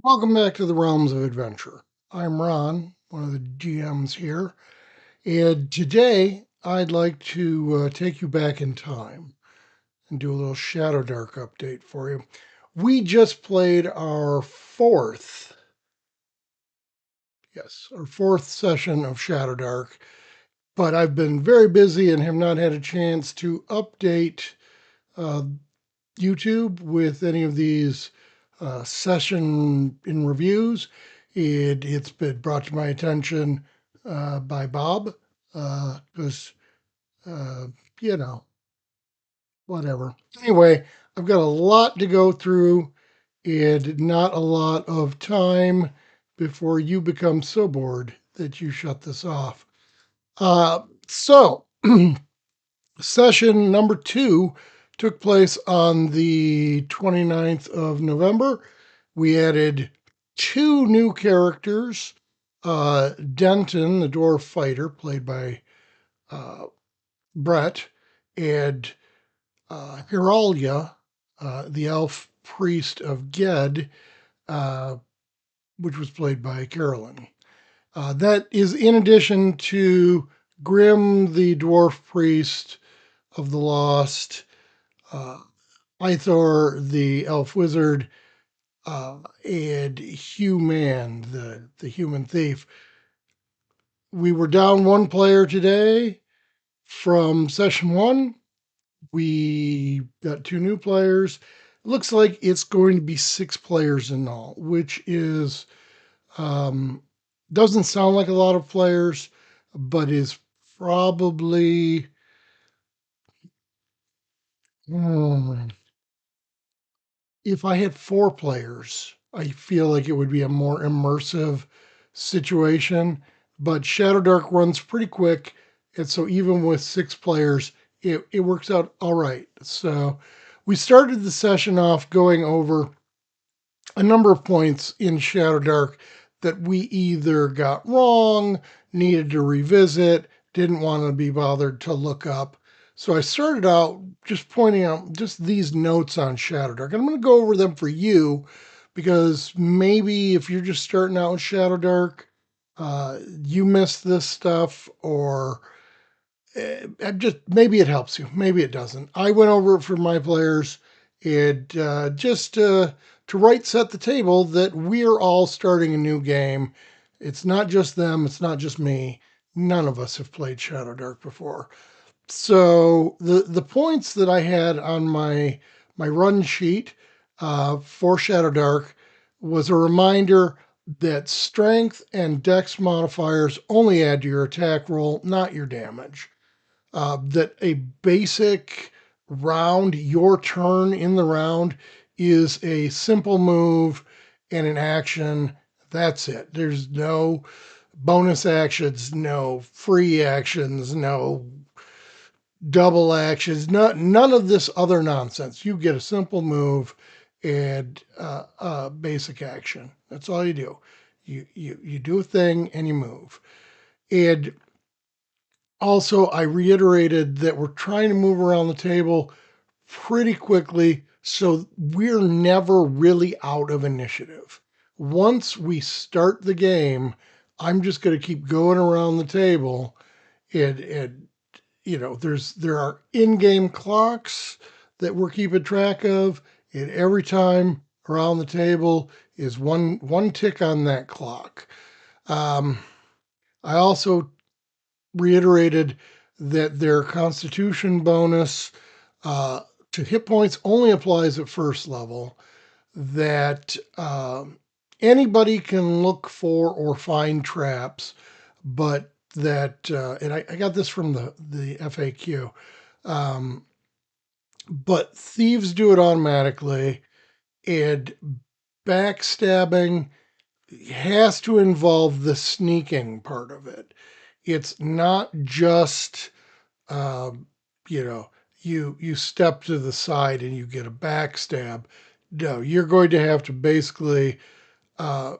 Welcome back to the Realms of Adventure. I'm Ron, one of the GMs here, and today I'd like to take you back in time and do a little ShadowDark update for you. We just played our fourth session of ShadowDark, but I've been very busy and have not had a chance to update uh, YouTube with any of these session in reviews. It's been brought to my attention by Bob because, uh, you know, whatever. Anyway, I've got a lot to go through and not a lot of time before you become so bored that you shut this off. So, session number 2 took place on the 29th of November. We added 2 new characters. Denton, the dwarf fighter, played by uh, Brett, and Hiralia, the elf priest of Ged, uh, which was played by Carolyn. That is in addition to Grim, the dwarf priest of the Lost, uh, Ithor, the elf wizard, and Hugh Man, the human thief. We were down 1 player today from session 1. We got 2 new players. It looks like it's going to be 6 players in all, which is um, doesn't sound like a lot of players, but is probably hmm, if I had 4 players, I feel like it would be a more immersive situation. But Shadow Dark runs pretty quick, and so even with 6 players, it works out all right. So we started the session off going over a number of points in Shadow Dark that we either got wrong, needed to revisit, didn't want to be bothered to look up. So I started out just pointing out just these notes on Shadow Dark. And I'm going to go over them for you because maybe if you're just starting out with Shadow Dark, you missed this stuff, or just maybe it helps you, maybe it doesn't. I went over it for my players, and just to right set the table that we're all starting a new game. It's not just them, it's not just me. None of us have played Shadow Dark before. So the points that I had on my run sheet for Shadow Dark was a reminder that strength and dex modifiers only add to your attack roll, not your damage. That a basic round, your turn in the round, is a simple move and an action. That's it. There's no bonus actions, no free actions, no double actions, none of this other nonsense. You get a simple move and basic action. That's all you do. You do a thing and you move. And also, I reiterated that we're trying to move around the table pretty quickly, so we're never really out of initiative. Once we start the game, I'm just going to keep going around the table, and there are in-game clocks that we're keeping track of, and every time around the table is one tick on that clock. Um, I also reiterated that their Constitution bonus uh, to hit points only applies at first level. That anybody can look for or find traps, but that and I got this from the FAQ. Um, but thieves do it automatically, and backstabbing has to involve the sneaking part of it. It's not just um, you know you step to the side and you get a backstab. No, you're going to have to basically uh,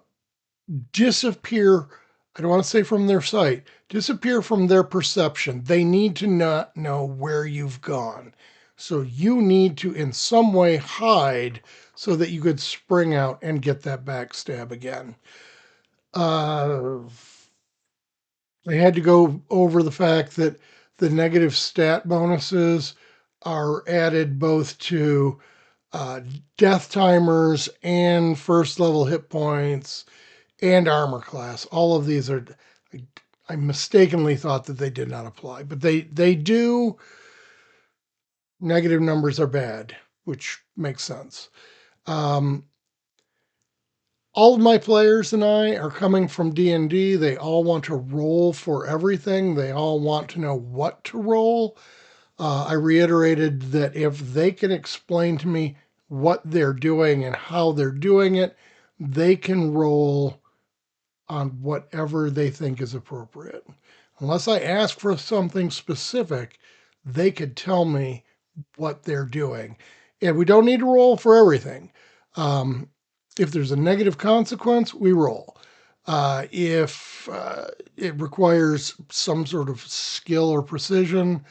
disappear. I don't want to say from their sight, disappear from their perception. They need to not know where you've gone. So you need to, in some way, hide so that you could spring out and get that backstab again. I had to go over the fact that the negative stat bonuses are added both to death timers and first level hit points and armor class. All of these are. I mistakenly thought that they did not apply, but they do. Negative numbers are bad, which makes sense. Um, all of my players and I are coming from D&D. They all want to roll for everything. They all want to know what to roll. I reiterated that if they can explain to me what they're doing and how they're doing it, they can roll on whatever they think is appropriate. Unless I ask for something specific, they could tell me what they're doing. And we don't need to roll for everything. If there's a negative consequence, we roll. If it requires some sort of skill or precision,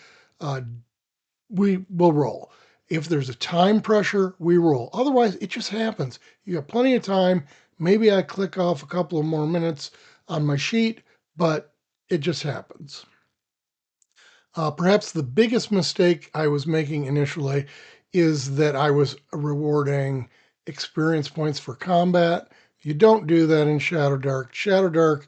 we will roll. If there's a time pressure, we roll. Otherwise, it just happens. You got plenty of time. Maybe I click off a couple of more minutes on my sheet, but it just happens. Perhaps the biggest mistake I was making initially is that I was rewarding experience points for combat. You don't do that in ShadowDark. ShadowDark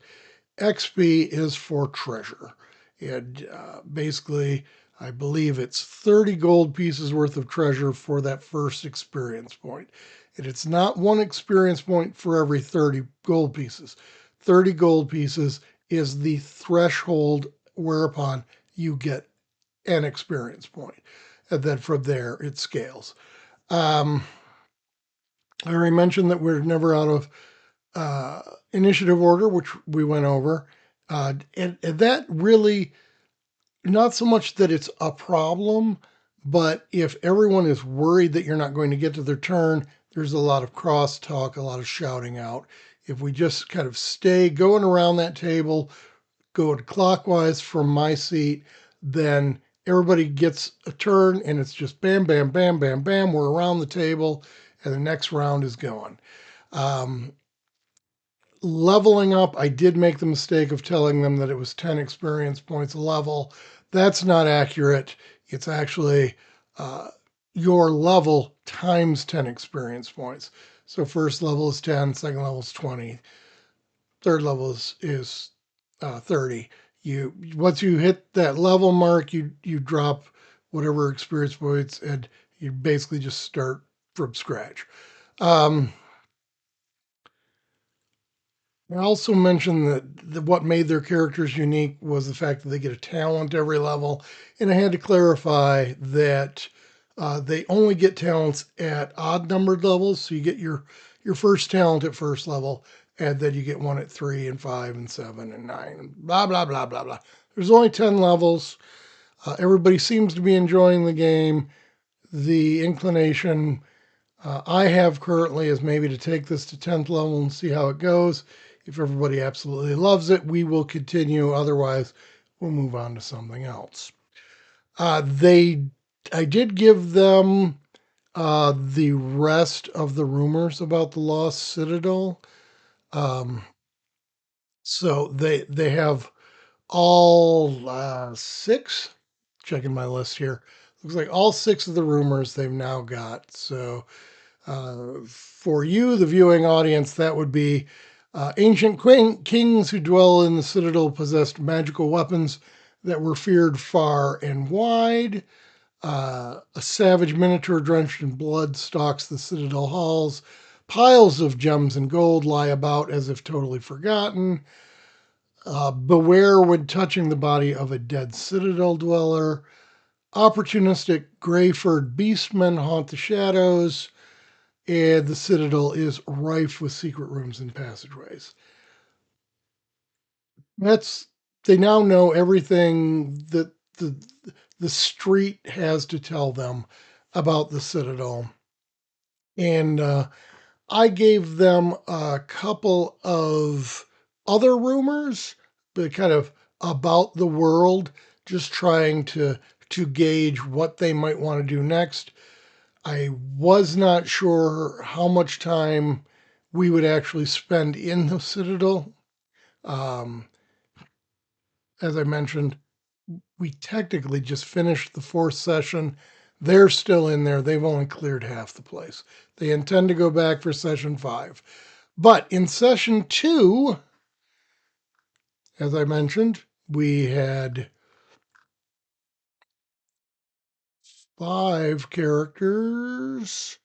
XP is for treasure. And basically, I believe it's 30 gold pieces worth of treasure for that first experience point. And it's not one experience point for every 30 gold pieces. 30 gold pieces is the threshold whereupon you get an experience point. And then from there, it scales. I already mentioned that we're never out of initiative order, which we went over. And that really, not so much that it's a problem, but if everyone is worried that you're not going to get to their turn, there's a lot of crosstalk, a lot of shouting out. If we just kind of stay going around that table, go clockwise from my seat, then everybody gets a turn and it's just bam, bam, bam, bam, bam. We're around the table and the next round is going. Leveling up, I did make the mistake of telling them that it was 10 experience points a level. That's not accurate. It's actually your level times 10 experience points. So first level is 10, second level is 20, third level is 30. You once you hit that level mark, you drop whatever experience points, and you basically just start from scratch. I also mentioned that what made their characters unique was the fact that they get a talent every level, and I had to clarify that they only get talents at odd numbered levels. So you get your first talent at first level, and then you get one at 3 and 5 and 7 and 9, and blah blah blah blah blah. There's only 10 levels. Everybody seems to be enjoying the game. The inclination I have currently is maybe to take this to 10th level and see how it goes. If everybody absolutely loves it, we will continue. Otherwise, we'll move on to something else. I did give them the rest of the rumors about the Lost Citadel. So they have all six. Checking my list here. Looks like all six of the rumors they've now got. So for you, the viewing audience, that would be ancient kings who dwell in the citadel possessed magical weapons that were feared far and wide. A savage minotaur drenched in blood stalks the citadel halls. Piles of gems and gold lie about as if totally forgotten. Beware when touching the body of a dead citadel dweller. Opportunistic gray-furred beastmen haunt the shadows, and the citadel is rife with secret rooms and passageways. That's they now know everything that the street has to tell them about the citadel, and I gave them a couple of other rumors, but kind of about the world, just trying to gauge what they might want to do next. I was not sure how much time we would actually spend in the Citadel. Um, as I mentioned, we technically just finished the fourth session. They're still in there. They've only cleared half the place. They intend to go back for session 5. But in session 2, as I mentioned, we had 5 characters.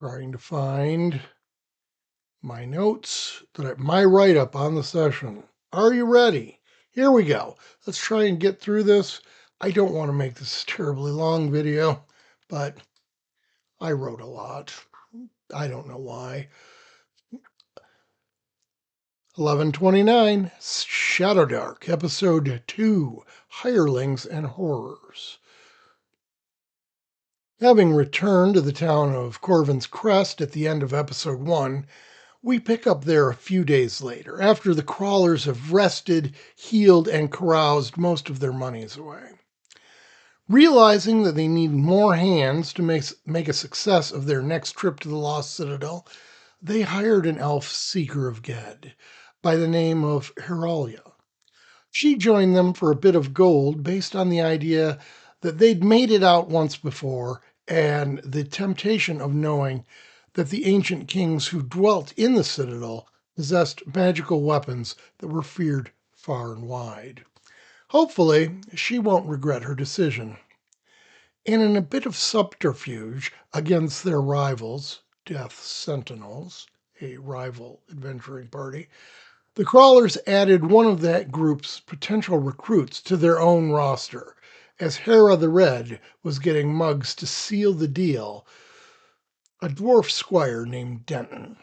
Trying to find my notes, my write up on the session. Are you ready? Here we go. Let's try and get through this. I don't want to make this a terribly long video, but I wrote a lot. I don't know why. 1129, ShadowDark, Episode 2, Hirelings and Horrors. Having returned to the town of Corvin's Crest at the end of Episode 1, we pick up there a few days later, after the crawlers have rested, healed, and caroused most of their monies away. Realizing that they need more hands to make a success of their next trip to the Lost Citadel, they hired an elf seeker of Ged by the name of Heralia. She joined them for a bit of gold based on the idea that they'd made it out once before and the temptation of knowing that the ancient kings who dwelt in the citadel possessed magical weapons that were feared far and wide. Hopefully, she won't regret her decision. And in a bit of subterfuge against their rivals, Death Sentinels, a rival adventuring party, the Crawlers added one of that group's potential recruits to their own roster, as Hera the Red was getting mugs to seal the deal, a dwarf squire named Denton.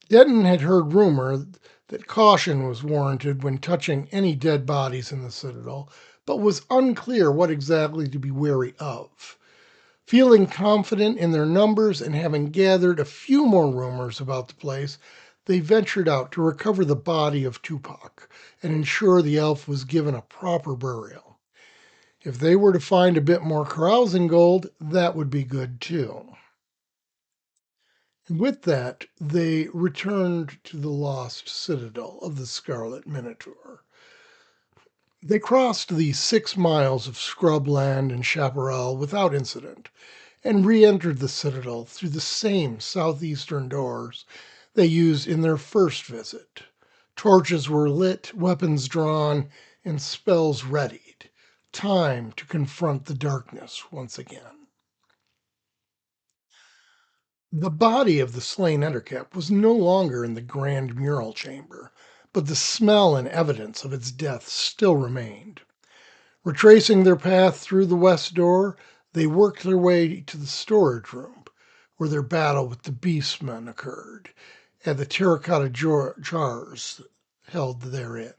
Denton had heard rumor that caution was warranted when touching any dead bodies in the Citadel, but was unclear what exactly to be wary of. Feeling confident in their numbers and having gathered a few more rumors about the place, they ventured out to recover the body of Tupac and ensure the elf was given a proper burial. If they were to find a bit more carousing gold, that would be good too. And with that, they returned to the lost citadel of the Scarlet Minotaur. They crossed the 6 miles of scrubland and chaparral without incident, and re-entered the citadel through the same southeastern doors they used in their first visit. Torches were lit, weapons drawn, and spells readied. Time to confront the darkness once again. The body of the slain Ettercap was no longer in the grand mural chamber, but the smell and evidence of its death still remained. Retracing their path through the west door, they worked their way to the storage room, where their battle with the beastmen occurred, and the terracotta jars held therein.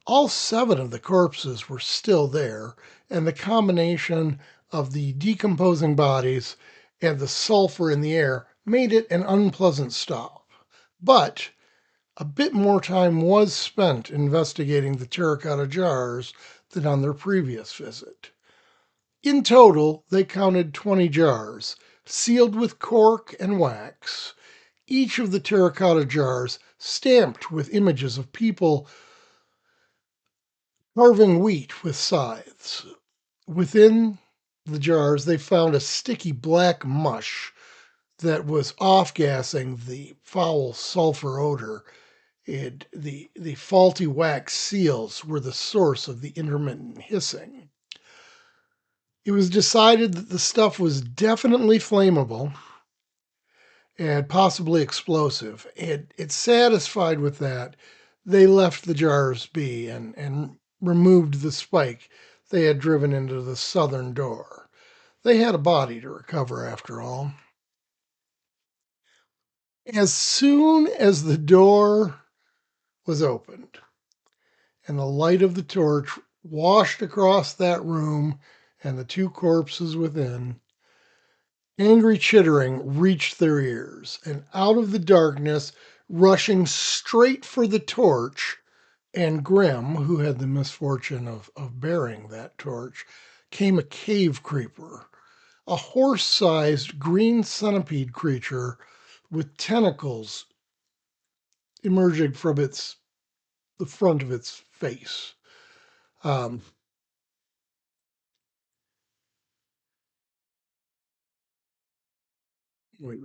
All 7 of the corpses were still there, and the combination of the decomposing bodies and the sulfur in the air made it an unpleasant stop. But a bit more time was spent investigating the terracotta jars than on their previous visit. In total, they counted 20 jars, sealed with cork and wax, each of the terracotta jars stamped with images of people carving wheat with scythes. Within the jars, they found a sticky black mush that was off-gassing the foul sulfur odor. The faulty wax seals were the source of the intermittent hissing. It was decided that the stuff was definitely flammable and possibly explosive. And it's satisfied with that, they left the jars be and removed the spike they had driven into the southern door. They had a body to recover after all. As soon as the door was opened and the light of the torch washed across that room and the 2 corpses within, angry chittering reached their ears, and out of the darkness, rushing straight for the torch and Grim, who had the misfortune of bearing that torch, came a cave creeper, a horse-sized green centipede creature with tentacles emerging from the front of its face. Um, wait,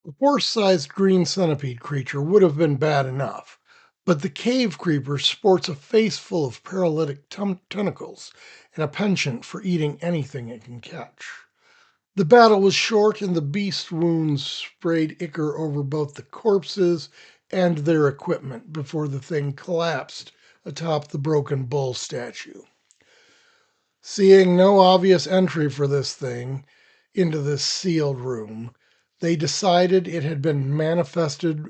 a horse-sized green centipede creature would have been bad enough, but the cave creeper sports a face full of paralytic tentacles and a penchant for eating anything it can catch. The battle was short, and the beast wounds sprayed ichor over both the corpses and their equipment before the thing collapsed atop the broken bull statue. Seeing no obvious entry for this thing into this sealed room, they decided it had been manifested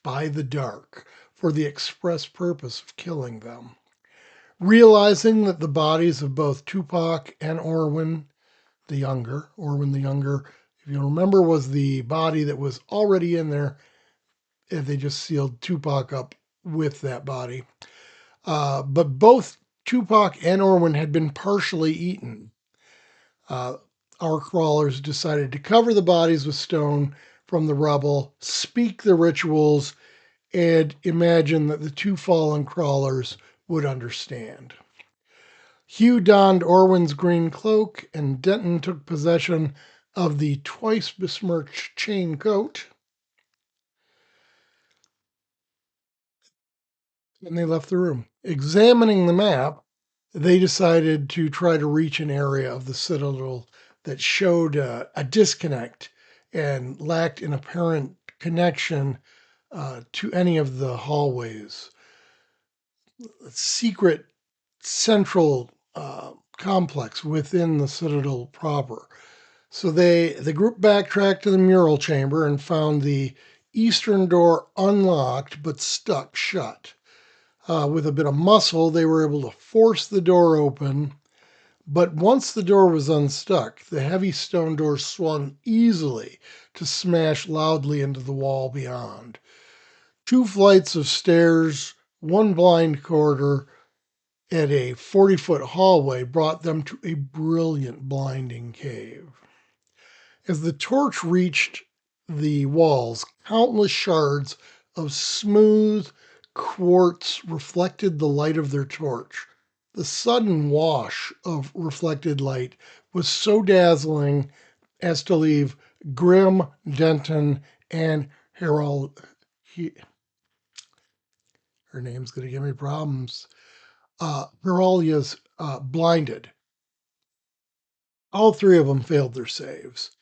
by the dark for the express purpose of killing them. Realizing that the bodies of both Tupac and Orwin the Younger, if you remember, was the body that was already in there, and they just sealed Tupac up with that body. But both Tupac and Orwin had been partially eaten. Uh, our crawlers decided to cover the bodies with stone from the rubble, speak the rituals, and imagine that the two fallen crawlers would understand. Hugh donned Orwin's green cloak, and Denton took possession of the twice besmirched chain coat, and they left the room. Examining the map, they decided to try to reach an area of the Citadel that showed a disconnect and lacked an apparent connection to any of the hallways. A secret central complex within the Citadel proper. So the group backtracked to the mural chamber and found the eastern door unlocked but stuck shut. With a bit of muscle, they were able to force the door open, but once the door was unstuck, the heavy stone door swung easily to smash loudly into the wall beyond. Two flights of stairs, one blind corridor, and a 40-foot hallway brought them to a brilliant, blinding cave. As the torch reached the walls, countless shards of smooth quartz reflected the light of their torch. The sudden wash of reflected light was so dazzling as to leave Grim, Denton, and Harold. Her name's going to give me problems. Herolia's blinded. All three of them failed their saves.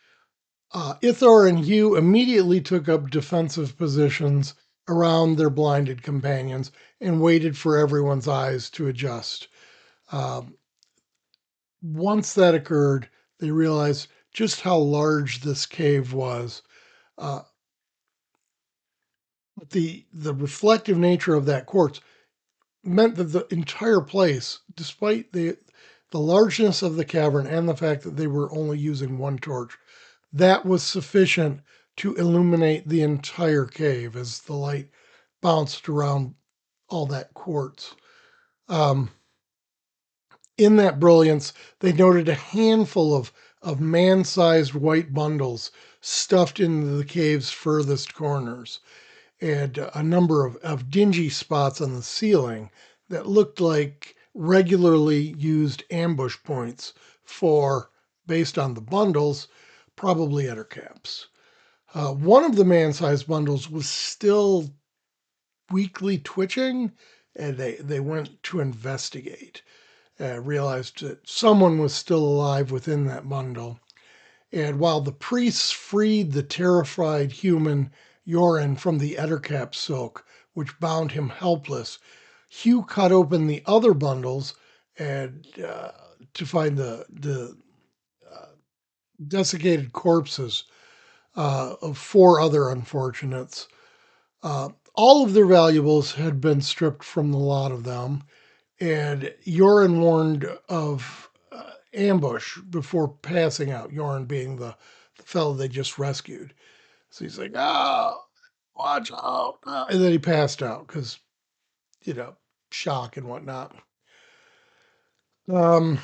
Ithor and Hugh immediately took up defensive positions around their blinded companions and waited for everyone's eyes to adjust. Um, Once that occurred, they realized just how large this cave was. Uh, the reflective nature of that quartz meant that the entire place, despite the largeness of the cavern and the fact that they were only using one torch, that was sufficient to illuminate the entire cave as the light bounced around all that quartz. Um, in that brilliance, they noted a handful of man sized white bundles stuffed into the cave's furthest corners, and a number of dingy spots on the ceiling that looked like regularly used ambush points for, based on the bundles, probably ettercaps. One of the man sized bundles was still weakly twitching, and they went to investigate. Realized that someone was still alive within that bundle. And while the priests freed the terrified human Yoren from the ettercap silk, which bound him helpless, Hugh cut open the other bundles and to find the desiccated corpses of four other unfortunates. All of their valuables had been stripped from the lot of them, and Yoren warned of ambush before passing out. Yoren being the fellow they just rescued. So he's like, "Oh, watch out!" And then he passed out because shock and whatnot. Um,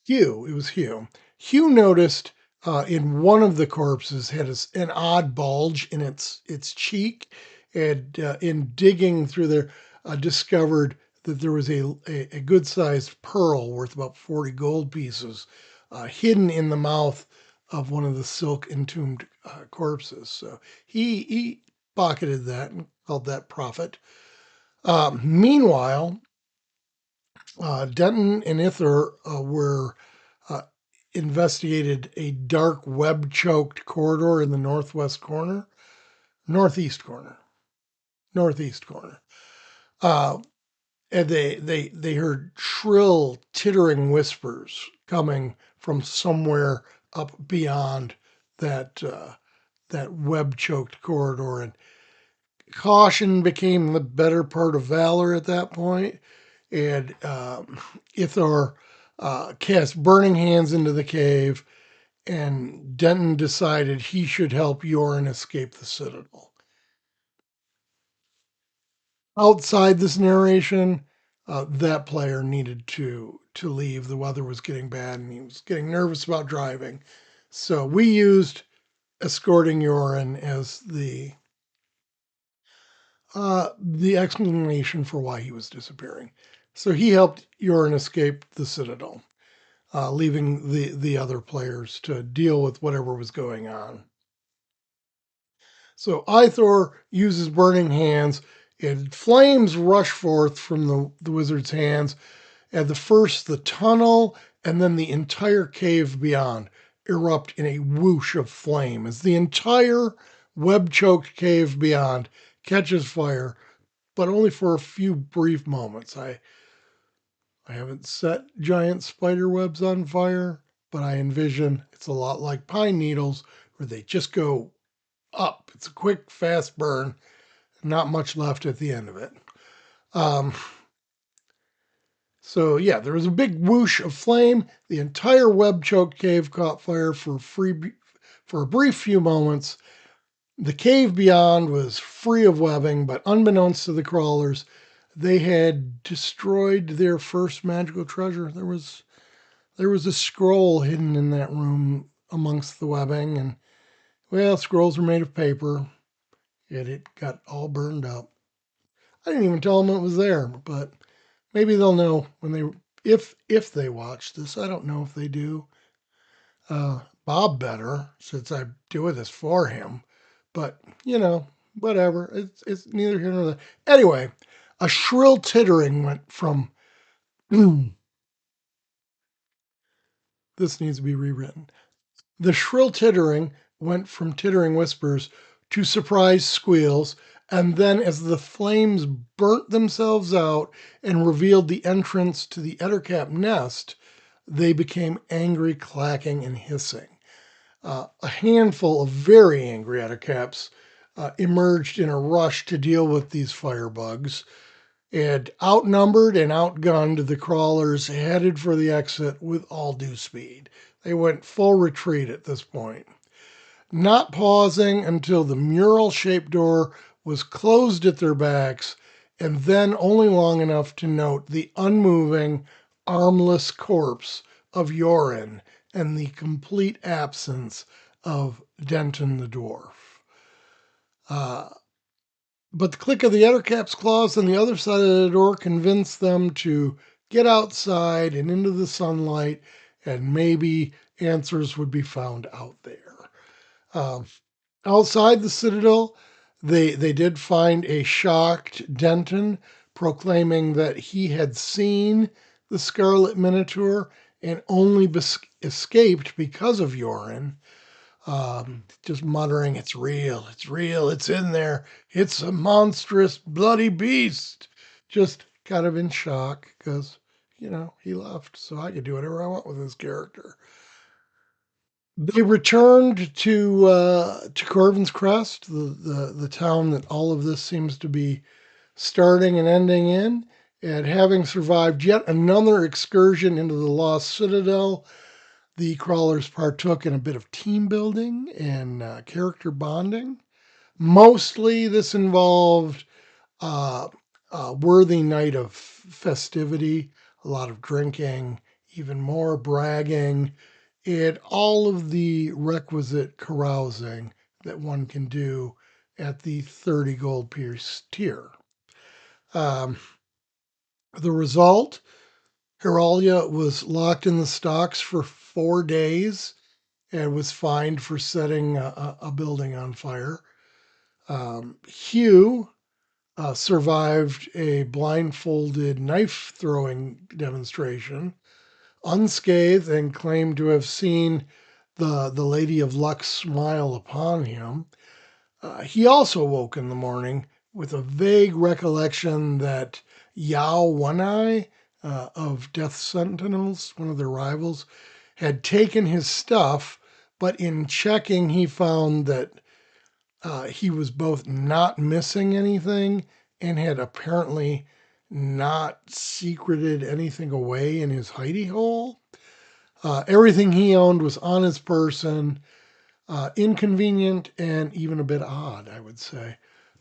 Hugh, it was Hugh. Hugh noticed in one of the corpses had an odd bulge in its cheek, and in digging through there, discovered that there was a good sized pearl worth about 40 gold pieces hidden in the mouth of one of the silk entombed corpses. So he pocketed that and called that profit. Meanwhile, Denton and Ither were uh, investigated a dark web choked corridor in the northeast corner, northeast corner. Uh, and they heard shrill, tittering whispers coming from somewhere up beyond that web choked corridor, and caution became the better part of valor at that point. And Ithor cast burning hands into the cave, and Denton decided he should help Yoren escape the Citadel. Outside this narration, that player needed to leave. The weather was getting bad, and he was getting nervous about driving. So we used escorting Yoren as the explanation for why he was disappearing. So he helped Yoren escape the Citadel, leaving the other players to deal with whatever was going on. So Ithor uses burning hands, and flames rush forth from the wizard's hands. At the tunnel, and then the entire cave beyond erupt in a whoosh of flame as the entire web choked cave beyond catches fire, but only for a few brief moments. I haven't set giant spider webs on fire, but I envision it's a lot like pine needles where they just go up. It's a quick, fast burn, not much left at the end of it. Um, so yeah, there was a big whoosh of flame. The entire web choked cave caught fire for a brief few moments. The cave beyond was free of webbing, but unbeknownst to the crawlers, they had destroyed their first magical treasure. There was a scroll hidden in that room amongst the webbing, and well, scrolls are made of paper, and it got all burned up. I didn't even tell them it was there, but maybe they'll know when they if they watch this. I don't know if they do. Bob better, since I'm doing this for him. But whatever. It's neither here nor there. Anyway, a shrill tittering went from. This needs to be rewritten. The shrill tittering went from tittering whispers to surprised squeals, and then as the flames burnt themselves out and revealed the entrance to the Ettercap nest, they became angry clacking and hissing. A handful of very angry Ettercaps emerged in a rush to deal with these firebugs, and outnumbered and outgunned, the crawlers headed for the exit with all due speed. They went full retreat at this point, not pausing until the mural shaped door was closed at their backs, and then only long enough to note the unmoving, armless corpse of Yoren and the complete absence of Denton the dwarf. Uh, but the click of the Ettercap's claws on the other side of the door convinced them to get outside and into the sunlight, and maybe answers would be found out there. Um, Outside the Citadel, they did find a shocked Denton proclaiming that he had seen the Scarlet Minotaur and only escaped because of Yoren. Just muttering, "It's real, it's real, it's in there, it's a monstrous, bloody beast." Just kind of in shock because, he left, so I could do whatever I want with his character. They returned to Corvin's Crest, the town that all of this seems to be starting and ending in, and having survived yet another excursion into the Lost Citadel, the crawlers partook in a bit of team building and character bonding. Mostly this involved a worthy night of festivity, a lot of drinking, even more bragging, and all of the requisite carousing that one can do at the 30 gold piece tier. Um, the result, Heralia was locked in the stocks for 4 days and was fined for setting a building on fire. Hugh survived a blindfolded knife throwing demonstration unscathed and claimed to have seen the Lady of Luck smile upon him. He also woke in the morning with a vague recollection that Yao One Eye of Death Sentinels, one of their rivals, had taken his stuff, but in checking, he found that he was both not missing anything and had apparently not secreted anything away in his hidey hole. Everything he owned was on his person, inconvenient and even a bit odd, I would say.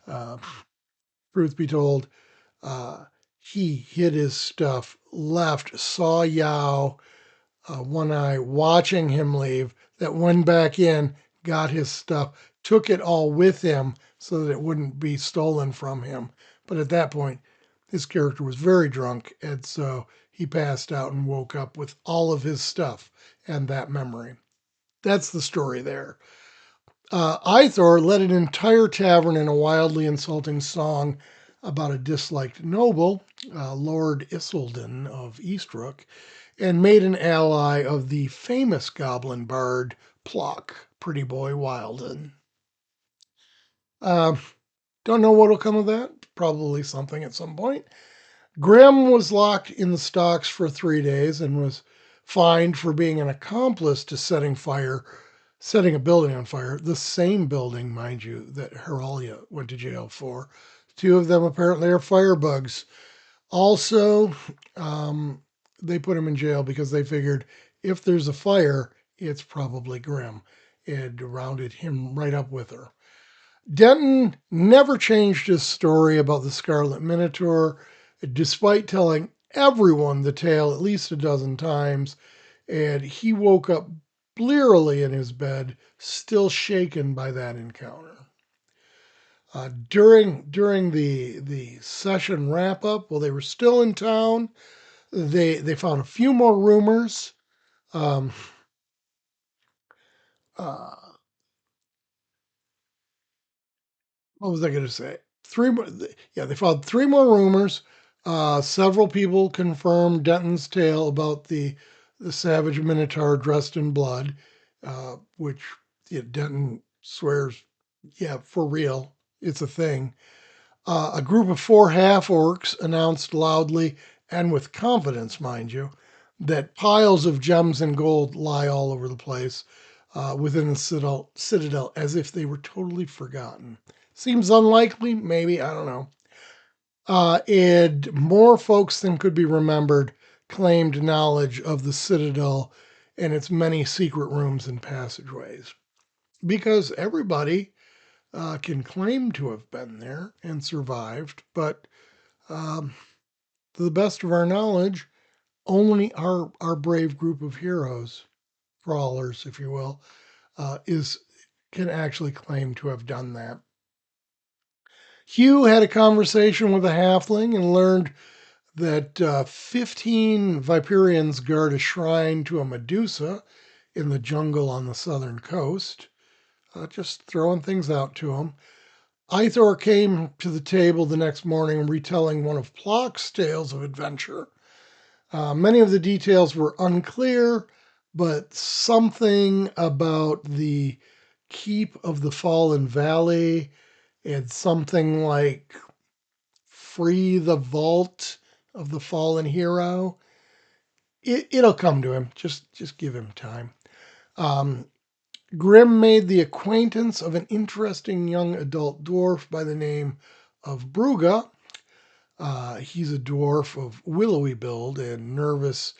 Uh, Truth be told, uh, he hid his stuff, left, saw Yao, One Eye watching him leave, that went back in, got his stuff, took it all with him so that it wouldn't be stolen from him. But at that point, his character was very drunk, and so he passed out and woke up with all of his stuff and that memory. That's the story there. Ithor led an entire tavern in a wildly insulting song about a disliked noble, Lord Isilden of Eastrook, and made an ally of the famous goblin bard Plock, Pretty Boy Wilden. Uh, don't know what'll come of that. Probably something at some point. Grimm was locked in the stocks for 3 days and was fined for being an accomplice to setting a building on fire. The same building, mind you, that Heralia went to jail for. Two of them apparently are firebugs. Also, um, they put him in jail because they figured if there's a fire, it's probably Grimm. It rounded him right up with her. Denton never changed his story about the Scarlet Minotaur, despite telling everyone the tale at least a dozen times, and he woke up blearily in his bed, still shaken by that encounter. During the session wrap up, while they were still in town, they found a few more rumors. Um, uh, what was I going to say? Three more. Yeah, they found three more rumors. Several people confirmed Denton's tale about the savage minotaur dressed in blood, which yeah, Denton swears, yeah, for real, it's a thing. A group of four half orcs announced loudly and with confidence, mind you, that piles of gems and gold lie all over the place within the citadel as if they were totally forgotten. Seems unlikely, maybe, I don't know. And more folks than could be remembered claimed knowledge of the citadel and its many secret rooms and passageways. Because everybody can claim to have been there and survived, but um, to the best of our knowledge, only our brave group of heroes, brawlers, if you will, is can actually claim to have done that. Hugh had a conversation with a halfling and learned that 15 Viperians guard a shrine to a Medusa in the jungle on the southern coast. Just throwing things out to him. Ithor came to the table the next morning retelling one of Plock's tales of adventure. Many of the details were unclear, but something about the keep of the Fallen Valley and something like free the vault of the fallen hero. It'll come to him. Just give him time. Um, Grimm made the acquaintance of an interesting young adult dwarf by the name of Bruga. He's a dwarf of willowy build and nervous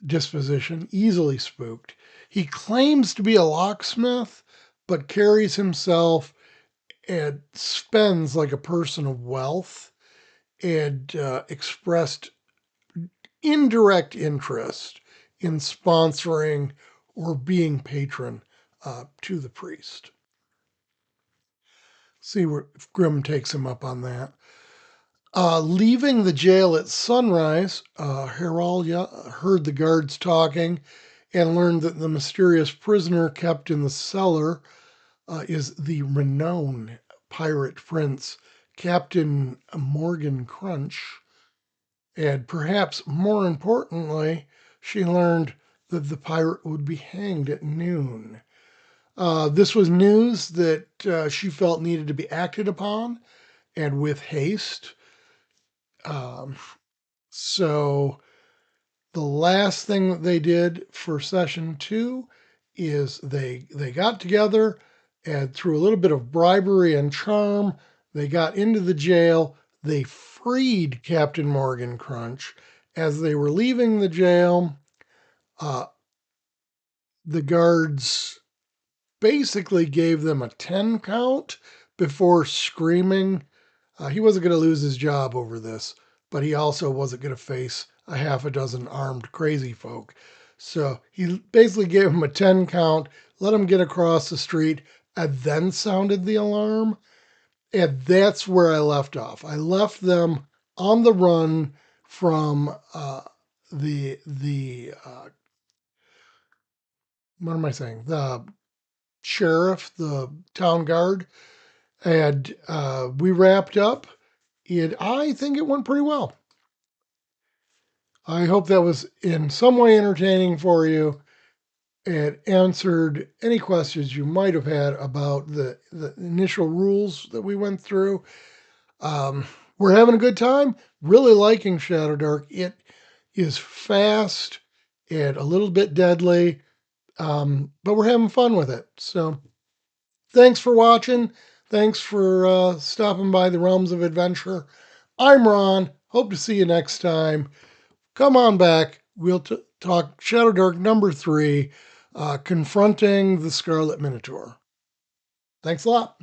disposition, easily spooked. He claims to be a locksmith, but carries himself and spends like a person of wealth and expressed indirect interest in sponsoring or being patron to the priest. See where if Grimm takes him up on that. Leaving the jail at sunrise, Heralia heard the guards talking and learned that the mysterious prisoner kept in the cellar is the renowned pirate prince, Captain Morgan Crunch. And perhaps more importantly, she learned that the pirate would be hanged at noon. This was news that she felt needed to be acted upon and with haste. Um, so the last thing that they did for session 2 is they got together and through a little bit of bribery and charm, they got into the jail. They freed Captain Morgan Crunch. As they were leaving the jail, uh, the guards basically gave them a 10 count before screaming. He wasn't going to lose his job over this, but he also wasn't going to face a half a dozen armed crazy folk. So he basically gave him a 10 count, let him get across the street, and then sounded the alarm. And that's where I left off. I left them on the run from the what am I saying? The sheriff, the town guard, and we wrapped up. And I think it went pretty well. I hope that was in some way entertaining for you and answered any questions you might have had about the initial rules that we went through. We're having a good time. Really liking ShadowDark. It is fast and a little bit deadly, but we're having fun with it. So thanks for watching. Thanks for stopping by the Realms of Adventure. I'm Ron. Hope to see you next time. Come on back. We'll talk ShadowDark number 3, confronting the Scarlet Minotaur. Thanks a lot.